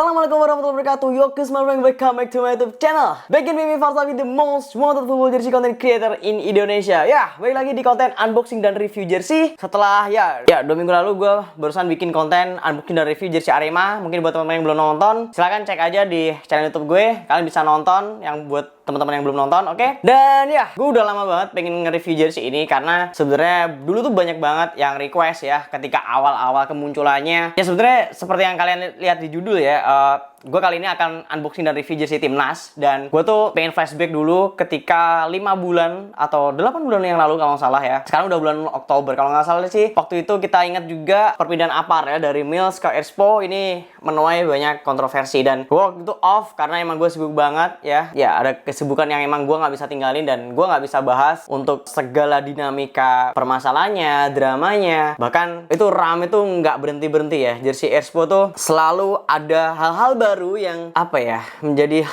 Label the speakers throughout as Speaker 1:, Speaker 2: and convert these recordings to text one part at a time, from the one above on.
Speaker 1: Assalamualaikum warahmatullahi wabarakatuh. Yo guys, welcome back to my YouTube channel. Back in me Farsawi, the most wanted football jersey content creator in Indonesia. Ya, balik lagi di konten unboxing dan review jersey. Setelah ya 2 minggu lalu gue barusan bikin konten unboxing dan review jersey Arema. Mungkin buat teman-teman yang belum nonton, silahkan cek aja di channel YouTube gue. Kalian bisa nonton. Yang buat teman-teman yang belum nonton, oke? Dan ya, gue udah lama banget pengen nge-review jersey ini karena sebenarnya dulu tuh banyak banget yang request ya ketika awal-awal kemunculannya. Ya sebenarnya seperti yang kalian lihat di judul ya. Gue kali ini akan unboxing dan review jersey timnas. Dan gue tuh pengen flashback dulu ketika 5 bulan atau 8 bulan yang lalu kalau nggak salah ya. Sekarang udah bulan Oktober kalau nggak salah sih. Waktu itu kita ingat juga perpindahan Apar ya dari Mills ke Expo. Ini menuai banyak kontroversi. Dan gue waktu itu off karena emang gue sibuk banget ya. Ya ada kesibukan yang emang gue nggak bisa tinggalin. Dan gue nggak bisa bahas untuk segala dinamika permasalahannya, dramanya. Bahkan itu rame tuh nggak berhenti-berhenti ya. Jersey Expo tuh selalu ada hal-hal baru yang apa ya, menjadi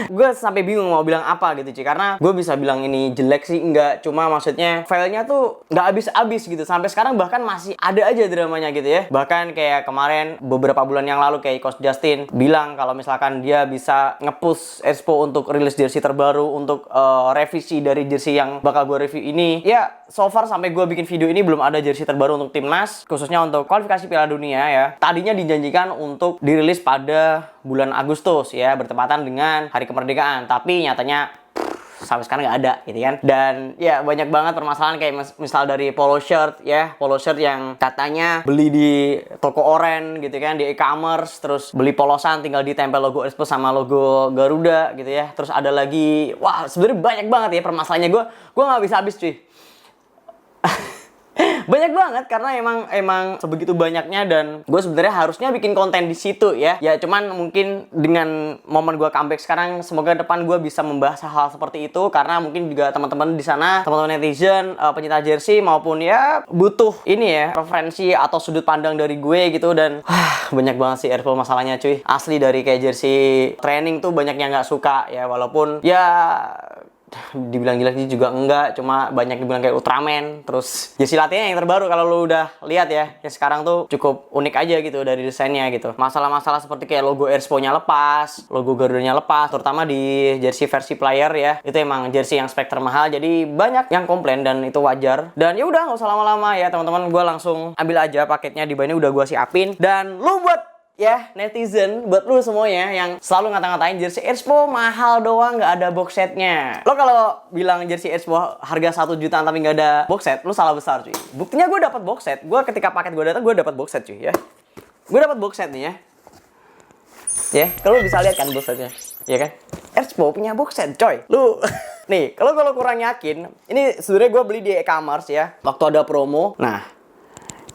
Speaker 1: gue sampai bingung mau bilang apa gitu cuy. Karena gue bisa bilang ini jelek sih enggak, cuma maksudnya filenya tuh nggak habis-habis gitu. Sampai sekarang bahkan masih ada aja dramanya gitu ya. Bahkan kayak kemarin beberapa bulan yang lalu kayak Coach Justin bilang kalau misalkan dia bisa nge-push Expo untuk rilis jersey terbaru, untuk revisi dari jersey yang bakal gue review ini. Ya so far sampai gue bikin video ini belum ada jersey terbaru untuk timnas, khususnya untuk kualifikasi Piala Dunia ya. Tadinya dijanjikan untuk dirilis pada bulan Agustus ya, bertepatan dengan Hari Kemerdekaan, tapi nyatanya sampai sekarang nggak ada gitu kan. Dan ya banyak banget permasalahan kayak misal dari polo shirt ya, polo shirt yang katanya beli di toko oren gitu kan, di e-commerce, terus beli polosan tinggal ditempel logo Expo sama logo Garuda gitu ya. Terus ada lagi, wah sebenarnya banyak banget ya permasalahannya. Gue nggak bisa habis cuy. Banyak banget karena emang sebegitu banyaknya. Dan gue sebenarnya harusnya bikin konten di situ ya. Ya cuman mungkin dengan momen gue comeback sekarang, semoga depan gue bisa membahas hal seperti itu. Karena mungkin juga teman-teman di sana, teman-teman netizen, pencinta jersey maupun ya butuh ini ya, referensi atau sudut pandang dari gue gitu. Dan banyak banget sih Expo masalahnya cuy. Asli dari kayak jersey training tuh banyak yang nggak suka ya. Walaupun ya dibilang jelek juga enggak, cuma banyak dibilang kayak Ultraman. Terus jersey latihan yang terbaru kalau lu udah lihat ya, yang sekarang tuh cukup unik aja gitu dari desainnya gitu. Masalah-masalah seperti kayak logo Expo-nya lepas, logo Garuda-nya lepas, terutama di jersey versi player ya. Itu emang jersey yang spek termahal, jadi banyak yang komplain dan itu wajar. Dan ya udah nggak usah lama-lama ya teman-teman, gue langsung ambil aja paketnya. Di bawahnya udah gue siapin. Dan lu buat ya netizen, buat lu semuanya yang selalu ngata-ngatain jersey Expo mahal doang, nggak ada box setnya. Lo kalau bilang jersey Expo harga 1 jutaan tapi nggak ada box set, lu salah besar cuy. Buktinya gue dapat box set. Gue ketika paket gue datang, gue dapat box set cuy ya. Gue dapat box set nih ya. Ya, kalau bisa lihat kan box setnya, ya kan? Expo punya box set coy. Lu nih, kalau kurang yakin, ini sebenarnya gue beli di e-commerce ya. Waktu ada promo. Nah,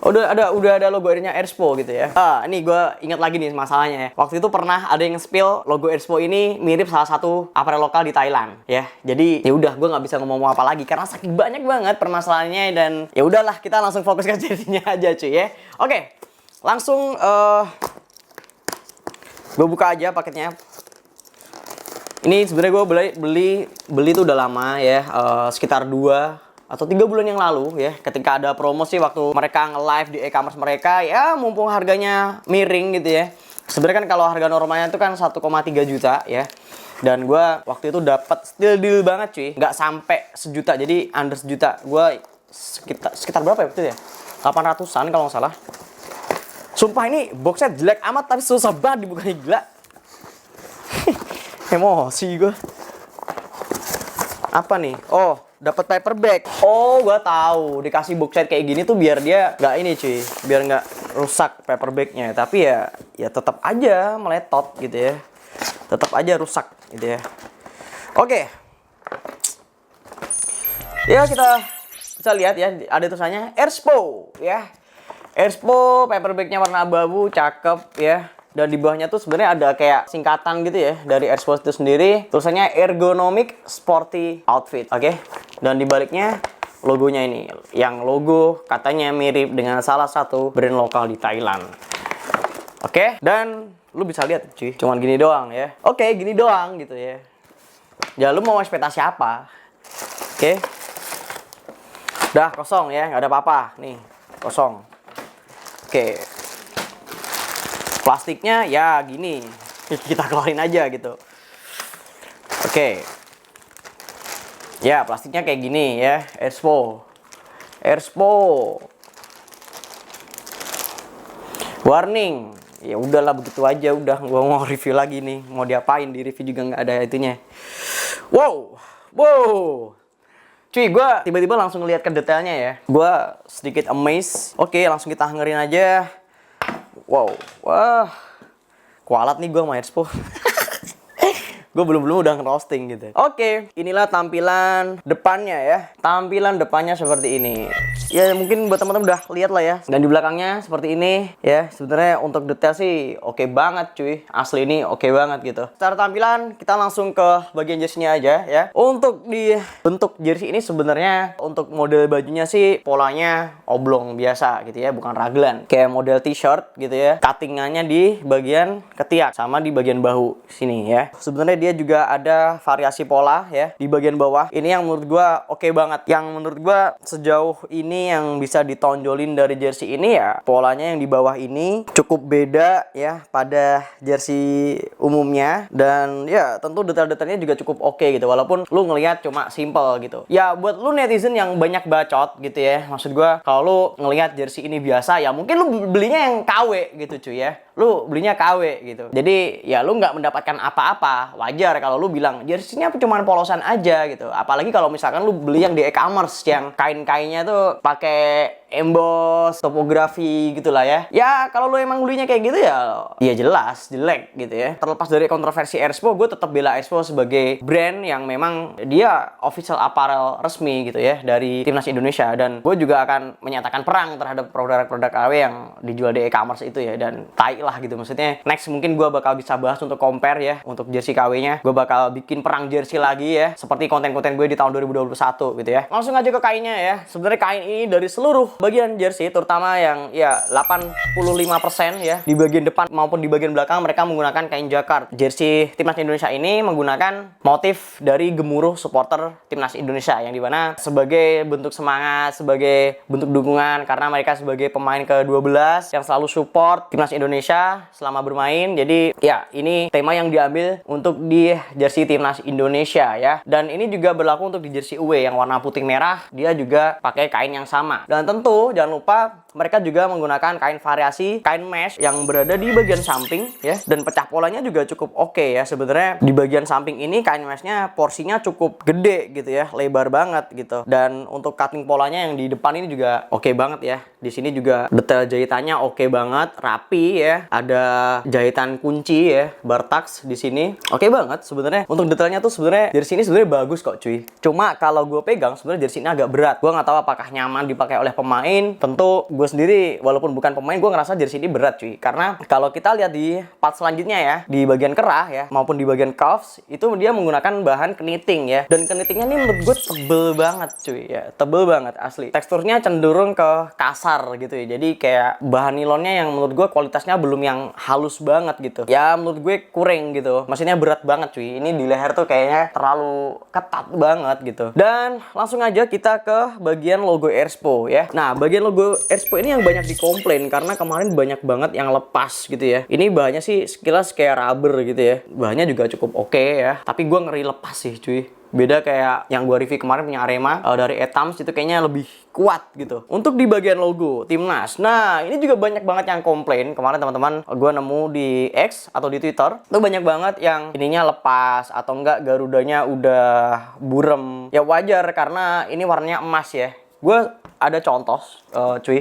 Speaker 1: udah ada logo nya Expo gitu ya. Ini gue ingat lagi nih masalahnya ya. Waktu itu pernah ada yang spill logo Expo ini mirip salah satu aparel lokal di Thailand ya. Jadi ya udah, gue nggak bisa ngomong apa lagi karena saking banyak banget permasalahannya. Dan ya udahlah, kita langsung fokus ke jersey-nya aja cuy ya. Oke, langsung gue buka aja paketnya. Ini sebenarnya gue beli tuh udah lama ya, sekitar 2 atau 3 bulan yang lalu ya, ketika ada promosi waktu mereka nge-live di e-commerce mereka ya, mumpung harganya miring gitu ya. Sebenarnya kan kalau harga normalnya itu kan 1,3 juta ya. Dan gue waktu itu dapat still deal banget cuy, nggak sampai sejuta, jadi under sejuta. Gue sekitar berapa ya betul ya? 800-an kalau nggak salah. Sumpah ini boxnya jelek amat tapi susah banget dibukanya, gila. Emosi gue. Apa nih? Oh, dapat paper bag. Oh, gua tahu. Dikasih box set kayak gini tuh biar dia nggak ini cuy, biar nggak rusak paper bagnya. Tapi ya tetap aja meletot gitu ya. Tetap aja rusak gitu ya. Oke. Ya kita bisa lihat ya, ada tulisannya Expo ya. Expo, paper bagnya warna abu-abu, cakep ya. Dan di bawahnya tuh sebenarnya ada kayak singkatan gitu ya dari Expo itu sendiri. Tulisannya ergonomic sporty outfit. Oke. Dan di baliknya logonya ini, yang logo katanya mirip dengan salah satu brand lokal di Thailand. Oke. Dan lu bisa lihat cuy, cuman gini doang ya. Oke, gini doang gitu ya. Ya lu mau ekspektasi apa? Oke. Udah kosong ya, nggak ada apa-apa. Nih, kosong. Oke. Plastiknya ya gini, kita keluarin aja gitu. Oke. Ya, plastiknya kayak gini ya, Erspo. Warning. Ya udahlah begitu aja, udah gua mau review lagi nih. Mau diapain di review juga nggak ada itunya. Wow. Cuy, gue tiba-tiba langsung lihat ke detailnya ya. Gue sedikit amazed. Oke, langsung kita hangerin aja. Wow, wah, kualat nih gue sama Erspo. Gue belum udah ngerosting gitu. Oke, inilah tampilan depannya ya. Tampilan depannya seperti ini. Ya mungkin buat teman-teman udah lihat lah ya. Dan di belakangnya seperti ini ya. Sebenarnya untuk detail sih oke banget cuy. Asli ini oke banget gitu. Secara tampilan kita langsung ke bagian jersey-nya aja ya. Untuk di bentuk jersey ini sebenarnya untuk model bajunya sih polanya oblong biasa gitu ya, bukan raglan. Kayak model t-shirt gitu ya. Cuttingannya di bagian ketiak sama di bagian bahu sini ya. Sebenarnya dia juga ada variasi pola ya di bagian bawah. Ini yang menurut gua oke banget. Yang menurut gua sejauh ini yang bisa ditonjolin dari jersey ini ya polanya yang di bawah ini cukup beda ya pada jersey umumnya, dan ya tentu detail-detailnya juga cukup oke gitu walaupun lu ngelihat cuma simple gitu. Ya buat lu netizen yang banyak bacot gitu ya, maksud gua kalau lu ngelihat jersey ini biasa ya mungkin lu belinya yang KW gitu cuy ya. Lu belinya KW gitu. Jadi ya lu nggak mendapatkan apa-apa. Wajar kalau lu bilang jersey-nya cuma polosan aja gitu. Apalagi kalau misalkan lu beli yang di e-commerce yang kain-kainnya tuh pakai emboss, topografi gitulah ya. Ya kalau lu emang belinya kayak gitu ya jelas jelek gitu ya. Terlepas dari kontroversi Erspo, gue tetap bela Erspo sebagai brand yang memang dia official apparel resmi gitu ya dari Timnas Indonesia, dan gue juga akan menyatakan perang terhadap produk-produk KW yang dijual di e-commerce itu ya, dan tai lah gitu. Maksudnya next mungkin gue bakal bisa bahas untuk compare ya untuk jersey KW-nya. Gue bakal bikin perang jersey lagi ya seperti konten-konten gue di tahun 2021 gitu ya. Langsung aja ke kainnya ya. Sebenarnya kain ini dari seluruh bagian jersey, terutama yang ya 85% ya di bagian depan maupun di bagian belakang mereka menggunakan kain jacquard. Jersey Timnas Indonesia ini menggunakan motif dari gemuruh supporter Timnas Indonesia yang dimana sebagai bentuk semangat, sebagai bentuk dukungan karena mereka sebagai pemain ke-12 yang selalu support Timnas Indonesia selama bermain. Jadi ya ini tema yang diambil untuk di jersey Timnas Indonesia ya. Dan ini juga berlaku untuk di jersey away yang warna putih merah, dia juga pakai kain yang sama. Dan tentu jangan lupa mereka juga menggunakan kain variasi, kain mesh yang berada di bagian samping ya, dan pecah polanya juga cukup oke ya. Sebenarnya di bagian samping ini kain meshnya porsinya cukup gede gitu ya, lebar banget gitu. Dan untuk cutting polanya yang di depan ini juga oke banget ya. Di sini juga detail jahitannya oke banget, rapi ya. Ada jahitan kunci ya, Bartax di sini. Oke banget sebenarnya. Untuk detailnya tuh sebenarnya jersey ini sebenarnya bagus kok cuy. Cuma kalau gue pegang sebenarnya jersey ini agak berat. Gue nggak tahu apakah nyaman dipakai oleh pemain. Tentu gue sendiri walaupun bukan pemain, gue ngerasa jersey ini berat cuy. Karena kalau kita lihat di part selanjutnya ya, di bagian kerah ya maupun di bagian cuffs, itu dia menggunakan bahan keniting ya. Dan kenitingnya ini menurut gue tebel banget cuy ya. Tebel banget asli. Teksturnya cenderung ke kasar gitu ya. Jadi kayak bahan nilonnya yang menurut gue kualitasnya belum yang halus banget gitu. Ya menurut gue kurang gitu. Maksudnya berat banget cuy. Ini di leher tuh kayaknya terlalu ketat banget gitu. Dan langsung aja kita ke bagian logo Erspo ya. Nah, bagian logo Erspo ini yang banyak dikomplain karena kemarin banyak banget yang lepas gitu ya. Ini bahannya sih sekilas kayak rubber gitu ya. Bahannya juga cukup oke ya. Tapi gue ngeri lepas sih cuy. Beda kayak yang gue review kemarin punya Arema dari Etams, itu kayaknya lebih kuat gitu. Untuk di bagian logo Timnas, nah ini juga banyak banget yang komplain. Kemarin teman-teman gue nemu di X atau di Twitter tuh banyak banget yang ininya lepas atau enggak garudanya udah burem. Ya wajar karena ini warnanya emas ya. Gue ada contoh cuy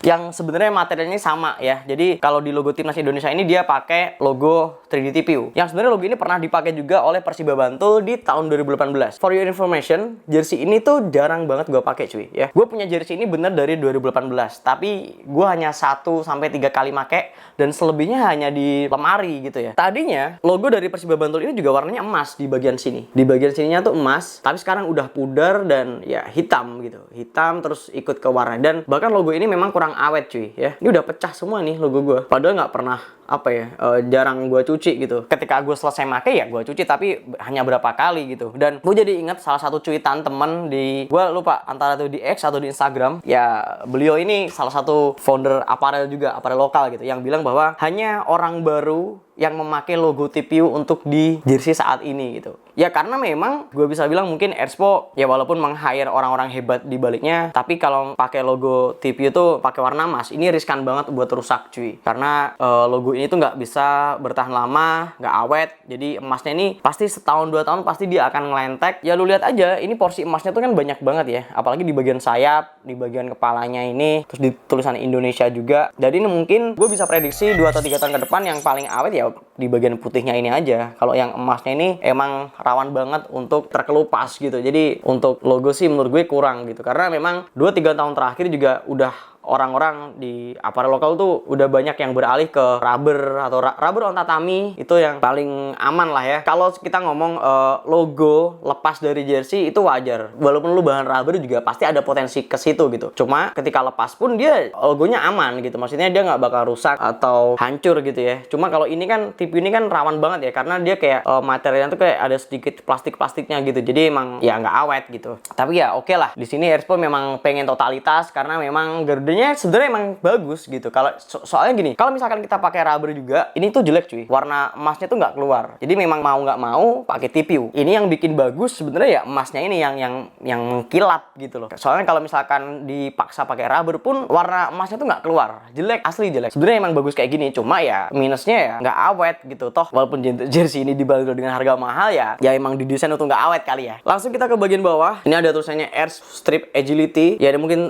Speaker 1: yang sebenarnya materialnya sama ya. Jadi kalau di logo Timnas Indonesia ini dia pakai logo 3D TPU. Yang sebenarnya logo ini pernah dipakai juga oleh Persiba Bantul di tahun 2018. For your information, jersey ini tuh jarang banget gue pakai cuy ya. Gue punya jersey ini bener dari 2018, tapi gue hanya 1 sampai 3 kali make dan selebihnya hanya di lemari gitu ya. Tadinya logo dari Persiba Bantul ini juga warnanya emas di bagian sini. Di bagian sininya tuh emas, tapi sekarang udah pudar dan ya hitam gitu. Hitam terus ikut ke warna, dan bahkan logo ini memang kurang awet cuy ya. Ini udah pecah semua nih logo gue. Padahal nggak pernah apa ya, jarang gue cuci gitu. Ketika gue selesai make ya gue cuci, tapi hanya berapa kali gitu. Dan gue jadi ingat salah satu cuitan temen di, gue lupa antara itu di X atau di Instagram ya, beliau ini salah satu founder aparel juga, aparel lokal gitu, yang bilang bahwa hanya orang baru yang memakai logo TPU untuk di jersey saat ini gitu. Ya karena memang gue bisa bilang mungkin Erspo ya walaupun meng-hire orang-orang hebat di baliknya, tapi kalau pakai logo TPU tuh pakai warna emas, ini riskan banget buat rusak cuy. Karena logo ini tuh nggak bisa bertahan lama, nggak awet. Jadi emasnya ini pasti setahun 2 tahun pasti dia akan ngelentek. Ya lu lihat aja, ini porsi emasnya tuh kan banyak banget ya. Apalagi di bagian sayap, di bagian kepalanya ini, terus di tulisan Indonesia juga. Jadi ini mungkin gue bisa prediksi 2 atau 3 tahun ke depan yang paling awet ya di bagian putihnya ini aja. Kalau yang emasnya ini emang rawan banget untuk terkelupas gitu. Jadi untuk logo sih menurut gue kurang gitu. Karena memang 2-3 tahun terakhir juga udah orang-orang di aparel lokal tuh udah banyak yang beralih ke rubber atau rubber on tatami. Itu yang paling aman lah ya. Kalau kita ngomong logo lepas dari jersey itu wajar. Walaupun lu bahan rubber juga pasti ada potensi ke situ gitu. Cuma ketika lepas pun dia logonya aman gitu. Maksudnya dia nggak bakal rusak atau hancur gitu ya. Cuma kalau ini kan tipe ini kan rawan banget ya, karena dia kayak materialnya tuh kayak ada sedikit plastik-plastiknya gitu. Jadi emang ya nggak awet gitu. Tapi ya oke lah. Di sini Erspo memang pengen totalitas karena memang Garuda sebenarnya emang bagus gitu. Kalau soalnya gini, kalau misalkan kita pakai rubber juga, ini tuh jelek cuy. Warna emasnya tuh nggak keluar. Jadi memang mau nggak mau pakai TPU. Ini yang bikin bagus sebenarnya ya emasnya ini yang kilat gitu loh. Soalnya kalau misalkan dipaksa pakai rubber pun warna emasnya tuh nggak keluar. Jelek, asli jelek. Sebenarnya emang bagus kayak gini. Cuma ya minusnya ya nggak awet gitu. Toh walaupun jersey ini dibanderol dengan harga mahal ya emang didesain untuk nggak awet kali ya. Langsung kita ke bagian bawah. Ini ada tulisannya Air Strip Agility. Ya ini mungkin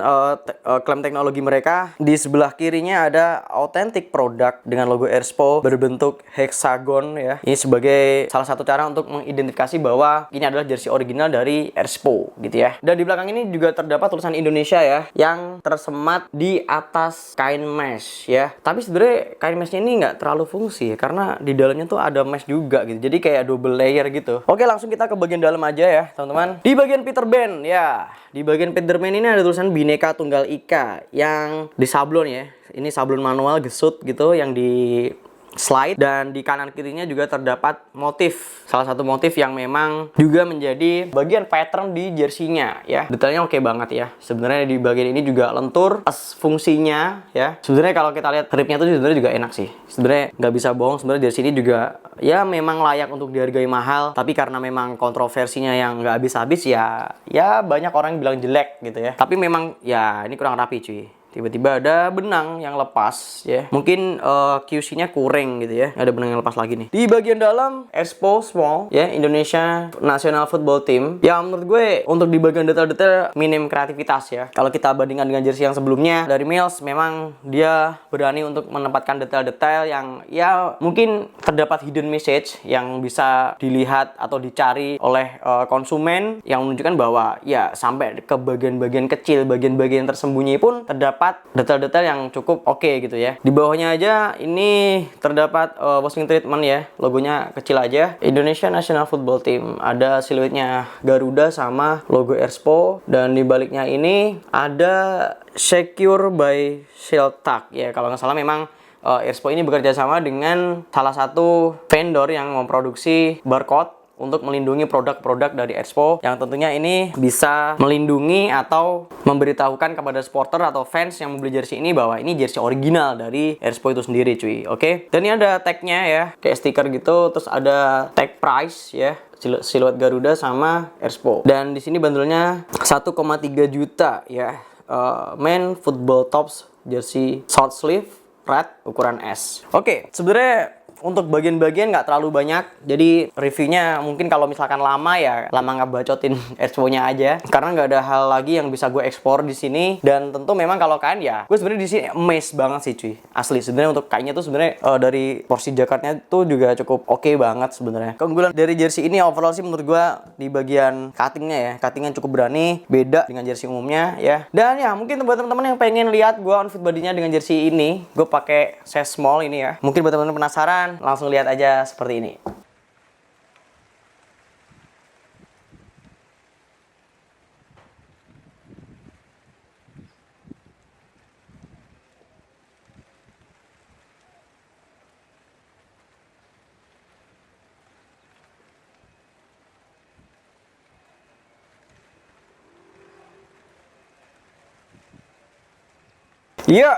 Speaker 1: klaim teknologi mereka. Di sebelah kirinya ada authentic product dengan logo Erspo berbentuk hexagon ya. Ini sebagai salah satu cara untuk mengidentifikasi bahwa ini adalah jersey original dari Erspo gitu ya. Dan di belakang ini juga terdapat tulisan Indonesia ya yang tersemat di atas kain mesh ya. Tapi sebenarnya kain meshnya ini nggak terlalu fungsi ya, karena di dalamnya tuh ada mesh juga gitu. Jadi kayak double layer gitu. Oke, langsung kita ke bagian dalam aja ya teman-teman. Di bagian Peter Band ya. Di bagian Peter Band ini ada tulisan Bhinneka Tunggal Ika yang di sablon ya. Ini sablon manual gesut gitu yang di slide, dan di kanan kirinya juga terdapat motif, salah satu motif yang memang juga menjadi bagian pattern di jersinya ya. Detailnya oke banget ya. Sebenarnya di bagian ini juga lentur, fungsinya ya. Sebenarnya kalau kita lihat gripnya tuh sebenarnya juga enak sih. Sebenarnya nggak bisa bohong, sebenarnya jersey ini juga ya memang layak untuk dihargai mahal, tapi karena memang kontroversinya yang nggak habis-habis ya banyak orang yang bilang jelek gitu ya. Tapi memang ya ini kurang rapi cuy. Tiba-tiba ada benang yang lepas ya. Mungkin QC-nya kurang gitu ya. Ada benang yang lepas lagi nih. Di bagian dalam Erspo Small ya, Indonesia National Football Team. Ya menurut gue untuk di bagian detail-detail minim kreativitas ya. Kalau kita bandingkan dengan jersey yang sebelumnya dari Mills, memang dia berani untuk menempatkan detail-detail yang ya mungkin terdapat hidden message yang bisa dilihat atau dicari oleh konsumen, yang menunjukkan bahwa ya sampai ke bagian-bagian kecil, bagian-bagian tersembunyi pun terdapat detail-detail yang cukup oke gitu ya. Di bawahnya aja ini terdapat washing treatment ya. Logonya kecil aja. Indonesia National Football Team. Ada siluetnya Garuda sama logo Erspo, dan di baliknya ini ada Secure by Shieldtag ya. Kalau nggak salah memang Erspo ini bekerja sama dengan salah satu vendor yang memproduksi barcode untuk melindungi produk-produk dari Erspo, yang tentunya ini bisa melindungi atau memberitahukan kepada supporter atau fans yang membeli jersey ini bahwa ini jersey original dari Erspo itu sendiri cuy. Oke. Dan ini ada tagnya ya, kayak stiker gitu, terus ada tag price ya, siluet Garuda sama Erspo. Dan di sini bandelnya 1,3 juta ya. Men football tops jersey short sleeve red ukuran S. Oke, sebenarnya untuk bagian-bagian nggak terlalu banyak, jadi reviewnya mungkin kalau misalkan lama ya lama ngebacotin Erspo-nya aja, karena nggak ada hal lagi yang bisa gue ekspor di sini. Dan tentu memang kalau kain ya, gue sebenarnya di sini amazed banget sih cuy, asli. Sebenarnya untuk kainnya tuh sebenarnya dari porsi jaketnya tuh juga cukup oke banget sebenarnya. Keunggulan dari jersey ini overall sih menurut gue di bagian cuttingnya ya, cuttingnya cukup berani, beda dengan jersey umumnya ya. Dan ya mungkin buat teman-teman yang pengen lihat gue on fit bodinya dengan jersey ini, gue pakai size small ini ya. Mungkin buat teman-teman penasaran, langsung lihat aja seperti ini. Iya.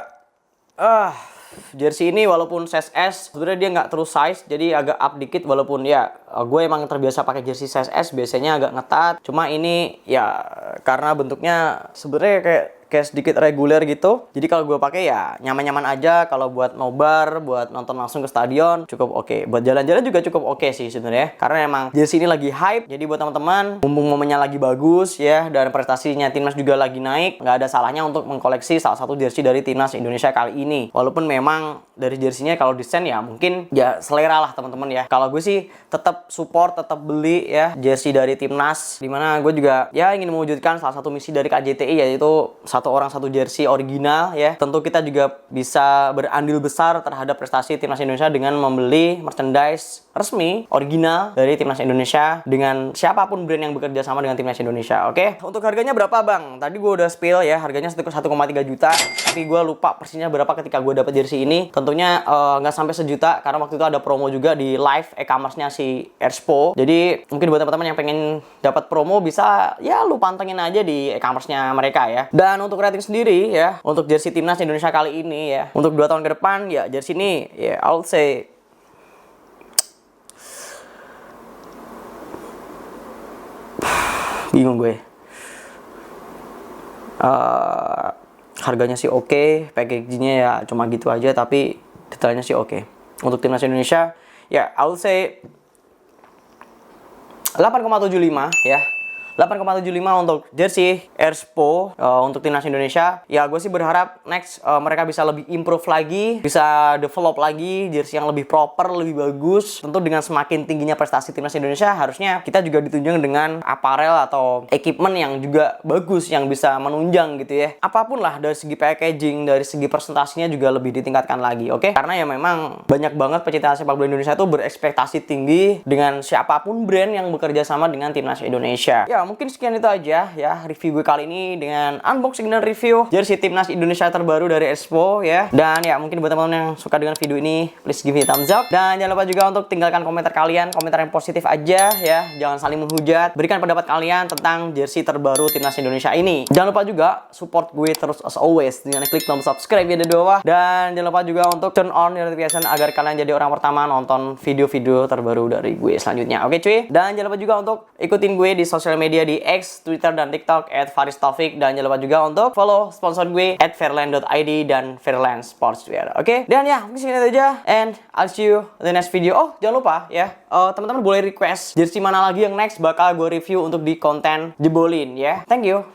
Speaker 1: Jersey ini walaupun size S, sebenarnya dia nggak terus size, jadi agak up dikit walaupun ya gue emang terbiasa pakai jersey size S, biasanya agak ngetat. Cuma ini ya karena bentuknya sebenarnya kayak sedikit reguler gitu. Jadi kalau gue pakai ya nyaman-nyaman aja. Kalau buat nobar, buat nonton langsung ke stadion cukup oke. Buat jalan-jalan juga cukup oke sih sebenarnya. Karena emang jersey ini lagi hype. Jadi buat teman-teman, mumpung momennya lagi bagus ya dan prestasinya timnas juga lagi naik, nggak ada salahnya untuk mengkoleksi salah satu jersey dari timnas Indonesia kali ini. Walaupun memang dari jersinya kalau desain ya mungkin ya selera lah teman-teman ya. Kalau gue sih tetap support, tetap beli ya jersey dari timnas. Dimana gue juga ya ingin mewujudkan salah satu misi dari KJTI, yaitu satu orang satu jersey original ya. Tentu kita juga bisa berandil besar terhadap prestasi timnas Indonesia dengan membeli merchandise resmi original dari timnas Indonesia dengan siapapun brand yang bekerja sama dengan timnas Indonesia. Oke, untuk harganya berapa bang? Tadi gue udah spill ya, harganya 1,3 juta. Tapi gue lupa persisnya berapa ketika gue dapet jersey ini. Tentunya nggak sampai sejuta karena waktu itu ada promo juga di live e-commerce-nya si Erspo. Jadi mungkin buat teman-teman yang pengen dapat promo bisa ya lu pantengin aja di e-commerce-nya mereka ya. Dan untuk rating sendiri ya, untuk jersey timnas Indonesia kali ini ya, untuk 2 tahun ke depan ya jersey ini ya I would say bingung gue. Harganya sih oke, packagingnya ya cuma gitu aja, tapi detailnya sih oke. Untuk timnas Indonesia ya I would say 8,75 ya. 8,75 untuk jersey Erspo untuk timnas Indonesia. Ya gue sih berharap next mereka bisa lebih improve lagi, bisa develop lagi jersey yang lebih proper, lebih bagus. Tentu dengan semakin tingginya prestasi timnas Indonesia, harusnya kita juga ditunjang dengan aparel atau equipment yang juga bagus, yang bisa menunjang gitu ya. Apapun lah dari segi packaging, dari segi presentasinya juga lebih ditingkatkan lagi, oke? Karena ya memang banyak banget pecinta sepak bola Indonesia itu berekspektasi tinggi dengan siapapun brand yang bekerja sama dengan timnas Indonesia. Ya mungkin sekian itu aja ya review gue kali ini dengan unboxing dan review jersey timnas Indonesia terbaru dari Erspo ya. Dan ya mungkin buat teman-teman yang suka dengan video ini, please give me a thumbs up. Dan jangan lupa juga untuk tinggalkan komentar kalian, komentar yang positif aja ya. Jangan saling menghujat. Berikan pendapat kalian tentang jersey terbaru timnas Indonesia ini. Jangan lupa juga support gue terus as always dengan klik tombol subscribe ya di bawah. Dan jangan lupa juga untuk turn on notification agar kalian jadi orang pertama nonton video-video terbaru dari gue selanjutnya. Oke cuy. Dan jangan lupa juga untuk ikutin gue di sosial media di X, Twitter, dan TikTok @FarisTaufik. Dan jangan lupa juga untuk follow sponsor gue @fairland.id dan Fairland Sportswear. Oke? Dan ya, mungkin segitu aja. And I'll see you in the next video. Oh, jangan lupa ya, teman-teman boleh request jersey mana lagi yang next bakal gue review untuk di konten jebolin ya. Thank you.